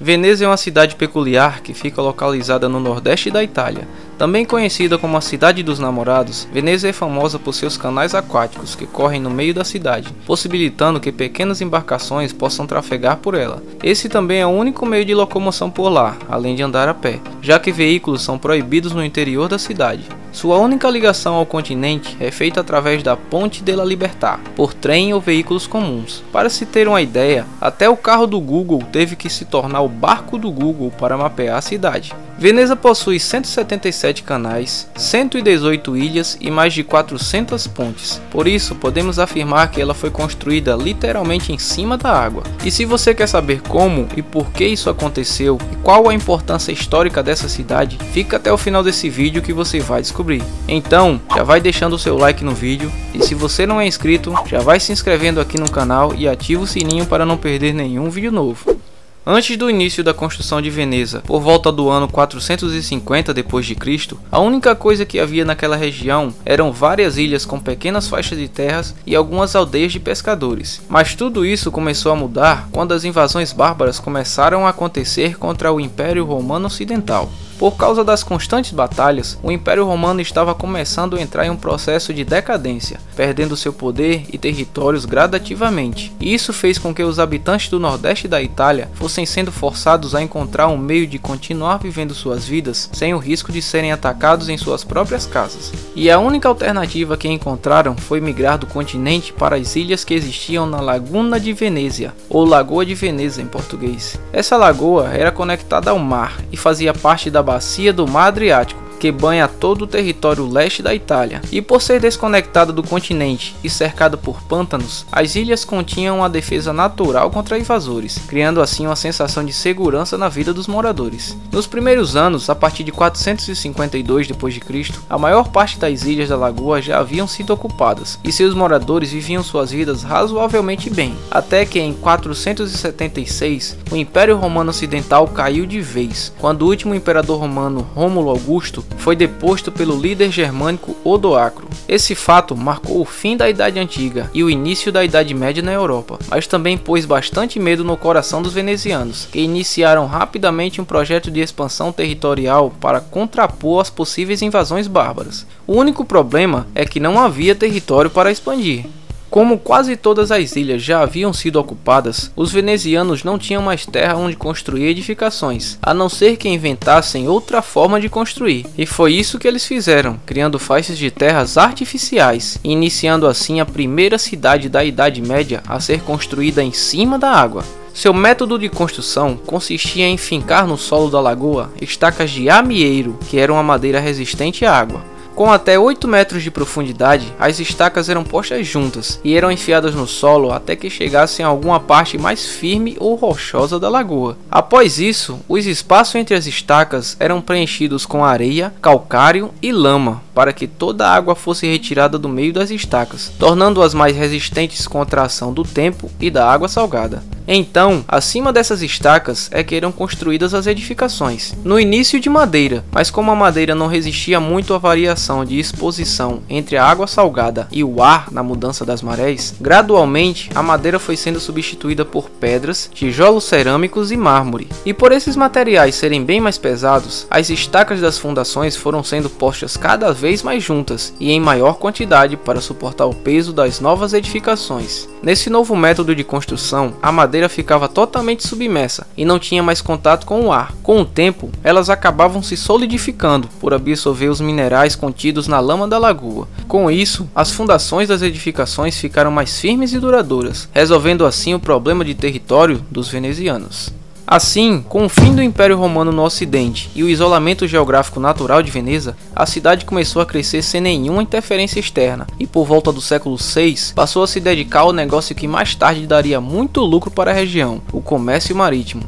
Veneza é uma cidade peculiar que fica localizada no nordeste da Itália. Também conhecida como a Cidade dos Namorados, Veneza é famosa por seus canais aquáticos que correm no meio da cidade, possibilitando que pequenas embarcações possam trafegar por ela. Esse também é o único meio de locomoção por lá, além de andar a pé, já que veículos são proibidos no interior da cidade. Sua única ligação ao continente é feita através da Ponte della Libertà, por trem ou veículos comuns. Para se ter uma ideia, até o carro do Google teve que se tornar o barco do Google para mapear a cidade. Veneza possui 177 canais, 118 ilhas e mais de 400 pontes. Por isso, podemos afirmar que ela foi construída literalmente em cima da água. E se você quer saber como e por que isso aconteceu e qual a importância histórica dessa cidade, fica até o final desse vídeo que você vai descobrir. Então, já vai deixando o seu like no vídeo e se você não é inscrito, já vai se inscrevendo aqui no canal e ativa o sininho para não perder nenhum vídeo novo. Antes do início da construção de Veneza, por volta do ano 450 d.C., a única coisa que havia naquela região eram várias ilhas com pequenas faixas de terras e algumas aldeias de pescadores. Mas tudo isso começou a mudar quando as invasões bárbaras começaram a acontecer contra o Império Romano Ocidental. Por causa das constantes batalhas, o Império Romano estava começando a entrar em um processo de decadência, perdendo seu poder e territórios gradativamente. E isso fez com que os habitantes do nordeste da Itália fossem sendo forçados a encontrar um meio de continuar vivendo suas vidas sem o risco de serem atacados em suas próprias casas. E a única alternativa que encontraram foi migrar do continente para as ilhas que existiam na Laguna di Venezia, ou Lagoa de Veneza em português. Essa lagoa era conectada ao mar e fazia parte da bacia do Mar Adriático, que banha todo o território leste da Itália. E por ser desconectada do continente e cercada por pântanos, as ilhas continham uma defesa natural contra invasores, criando assim uma sensação de segurança na vida dos moradores. Nos primeiros anos, a partir de 452 d.C., a maior parte das ilhas da lagoa já haviam sido ocupadas, e seus moradores viviam suas vidas razoavelmente bem, até que em 476, o Império Romano Ocidental caiu de vez, quando o último imperador romano, Rômulo Augusto, foi deposto pelo líder germânico Odoacro. Esse fato marcou o fim da Idade Antiga e o início da Idade Média na Europa, mas também pôs bastante medo no coração dos venezianos, que iniciaram rapidamente um projeto de expansão territorial para contrapor as possíveis invasões bárbaras. O único problema é que não havia território para expandir. Como quase todas as ilhas já haviam sido ocupadas, os venezianos não tinham mais terra onde construir edificações, a não ser que inventassem outra forma de construir. E foi isso que eles fizeram, criando faixas de terras artificiais, e iniciando assim a primeira cidade da Idade Média a ser construída em cima da água. Seu método de construção consistia em fincar no solo da lagoa estacas de amieiro, que eram uma madeira resistente à água. Com até 8 metros de profundidade, as estacas eram postas juntas e eram enfiadas no solo até que chegassem a alguma parte mais firme ou rochosa da lagoa. Após isso, os espaços entre as estacas eram preenchidos com areia, calcário e lama, para que toda a água fosse retirada do meio das estacas, tornando-as mais resistentes contra a ação do tempo e da água salgada. Então, acima dessas estacas é que eram construídas as edificações, no início de madeira, mas como a madeira não resistia muito à variação de exposição entre a água salgada e o ar na mudança das marés, gradualmente a madeira foi sendo substituída por pedras, tijolos cerâmicos e mármore. E por esses materiais serem bem mais pesados, as estacas das fundações foram sendo postas cada vez mais juntas e em maior quantidade para suportar o peso das novas edificações. Nesse novo método de construção, a madeira ficava totalmente submersa e não tinha mais contato com o ar. Com o tempo, elas acabavam se solidificando por absorver os minerais contidos na lama da lagoa. Com isso, as fundações das edificações ficaram mais firmes e duradouras, resolvendo assim o problema de território dos venezianos. Assim, com o fim do Império Romano no Ocidente e o isolamento geográfico natural de Veneza, a cidade começou a crescer sem nenhuma interferência externa e por volta do século VI passou a se dedicar ao negócio que mais tarde daria muito lucro para a região, o comércio marítimo.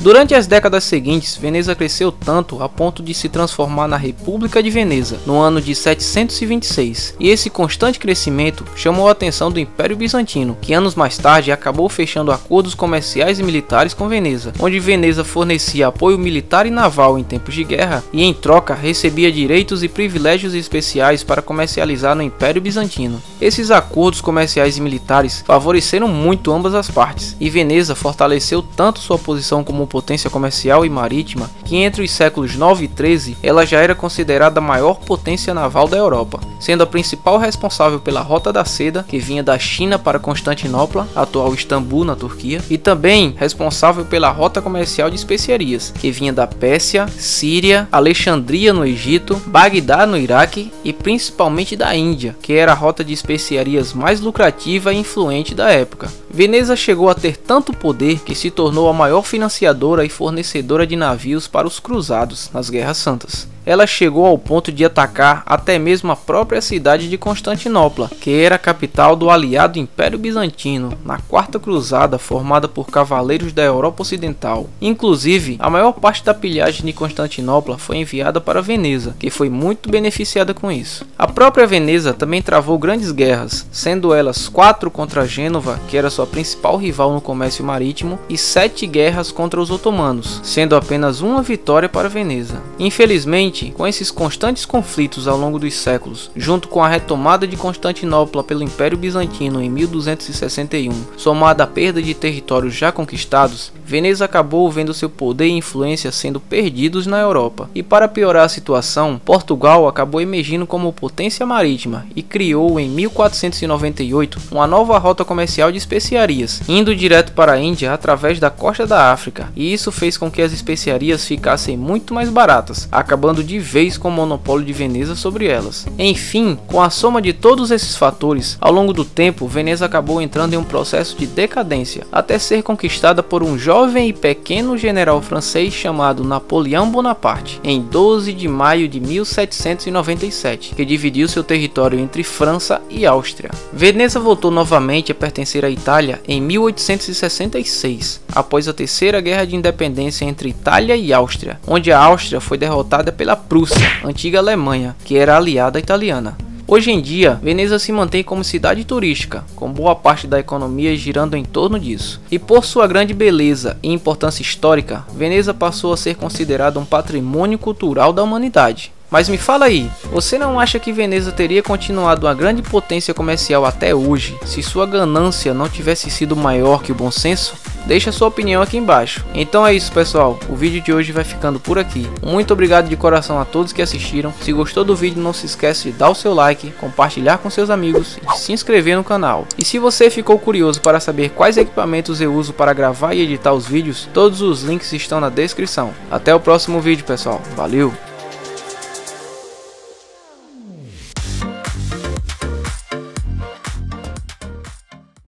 Durante as décadas seguintes, Veneza cresceu tanto a ponto de se transformar na República de Veneza, no ano de 726, e esse constante crescimento chamou a atenção do Império Bizantino, que anos mais tarde acabou fechando acordos comerciais e militares com Veneza, onde Veneza fornecia apoio militar e naval em tempos de guerra, e em troca recebia direitos e privilégios especiais para comercializar no Império Bizantino. Esses acordos comerciais e militares favoreceram muito ambas as partes, e Veneza fortaleceu tanto sua posição como potência comercial e marítima que entre os séculos 9 e 13 ela já era considerada a maior potência naval da Europa, sendo a principal responsável pela Rota da Seda, que vinha da China para Constantinopla, atual Istambul na Turquia, e também responsável pela rota comercial de especiarias, que vinha da Pérsia, Síria, Alexandria no Egito, Bagdá no Iraque e principalmente da Índia, que era a rota de especiarias mais lucrativa e influente da época. Veneza chegou a ter tanto poder que se tornou a maior financiadora e fornecedora de navios para os cruzados nas Guerras Santas. Ela chegou ao ponto de atacar até mesmo a própria cidade de Constantinopla, que era a capital do aliado Império Bizantino, na Quarta Cruzada, formada por cavaleiros da Europa Ocidental. Inclusive, a maior parte da pilhagem de Constantinopla foi enviada para Veneza, que foi muito beneficiada com isso. A própria Veneza também travou grandes guerras, sendo elas 4 contra Gênova, que era sua principal rival no comércio marítimo, e 7 guerras contra os otomanos, sendo apenas uma vitória para Veneza. Infelizmente, com esses constantes conflitos ao longo dos séculos, junto com a retomada de Constantinopla pelo Império Bizantino em 1261, somada à perda de territórios já conquistados, Veneza acabou vendo seu poder e influência sendo perdidos na Europa. E para piorar a situação, Portugal acabou emergindo como potência marítima e criou em 1498 uma nova rota comercial de especiarias, indo direto para a Índia através da costa da África, e isso fez com que as especiarias ficassem muito mais baratas, acabando de vez com o monopólio de Veneza sobre elas. Enfim, com a soma de todos esses fatores, ao longo do tempo, Veneza acabou entrando em um processo de decadência, até ser conquistada por um jovem e pequeno general francês chamado Napoleão Bonaparte, em 12 de maio de 1797, que dividiu seu território entre França e Áustria. Veneza voltou novamente a pertencer à Itália em 1866, após a Terceira Guerra de Independência entre Itália e Áustria, onde a Áustria foi derrotada pela Prússia, antiga Alemanha, que era aliada italiana. Hoje em dia, Veneza se mantém como cidade turística, com boa parte da economia girando em torno disso. E por sua grande beleza e importância histórica, Veneza passou a ser considerada um patrimônio cultural da humanidade. Mas me fala aí, você não acha que Veneza teria continuado uma grande potência comercial até hoje, se sua ganância não tivesse sido maior que o bom senso? Deixa sua opinião aqui embaixo. Então é isso, pessoal, o vídeo de hoje vai ficando por aqui. Muito obrigado de coração a todos que assistiram. Se gostou do vídeo, não se esquece de dar o seu like, compartilhar com seus amigos e se inscrever no canal. E se você ficou curioso para saber quais equipamentos eu uso para gravar e editar os vídeos, todos os links estão na descrição. Até o próximo vídeo, pessoal. Valeu!